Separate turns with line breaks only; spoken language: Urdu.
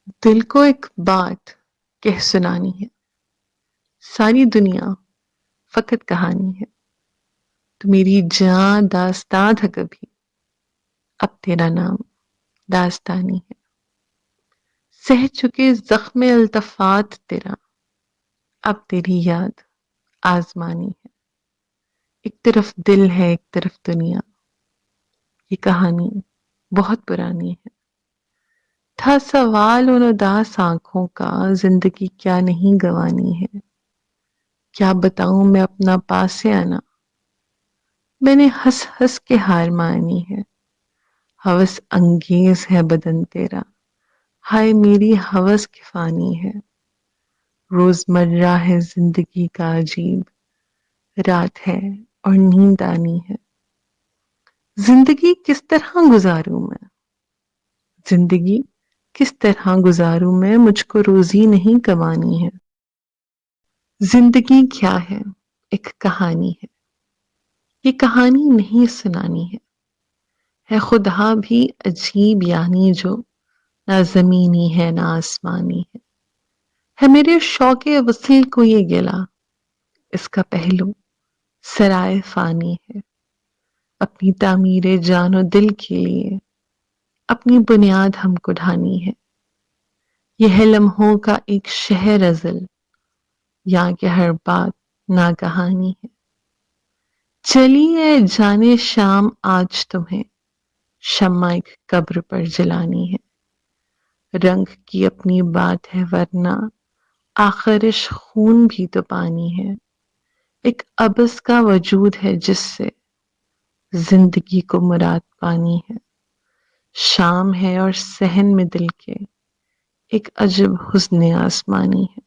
دل کو ایک بات کہہ سنانی ہے، ساری دنیا فقط کہانی ہے۔ تو میری جاں داستاں تھا کبھی، اب تیرا نام داستانی ہے۔ سہ چکے زخم التفات تیرا، اب تیری یاد آزمانی ہے۔ ایک طرف دل ہے ایک طرف دنیا، یہ کہانی بہت پرانی ہے۔ تھا سوال ان اداس آنکھوں کا، زندگی کیا نہیں گوانی ہے۔ کیا بتاؤں میں اپنا پاسے آنا، میں نے ہنس ہنس کے ہار مانی ہے۔ ہوس انگیز ہے بدن تیرا، ہائے میری ہوس کی فانی ہے۔ روزمرہ ہے زندگی کا عجیب، رات ہے اور نیند آنی ہے۔ زندگی کس طرح گزاروں میں، زندگی کس طرح گزاروں میں، مجھ کو روزی نہیں کمانی ہے۔ زندگی کیا ہے، ایک کہانی ہے، یہ کہانی نہیں سنانی ہے خدا بھی عجیب یعنی جو نہ زمینی ہے نہ آسمانی ہے میرے شوق وصل کو یہ گلا، اس کا پہلو سرائے فانی ہے۔ اپنی تعمیر جان و دل کے لیے اپنی بنیاد ہم کو ڈھانی ہے۔ یہ ہے لمحوں کا ایک شہر ازل، یہاں کے ہر بات ناگہانی ہے۔ چلی اے جانے شام آج تمہیں شمع ایک قبر پر جلانی ہے۔ رنگ کی اپنی بات ہے ورنہ آخرش خون بھی تو پانی ہے۔ ایک عبث کا وجود ہے جس سے زندگی کو مراد پانی ہے۔ شام ہے اور صحن میں دل کے ایک عجب حسن آسمانی ہے۔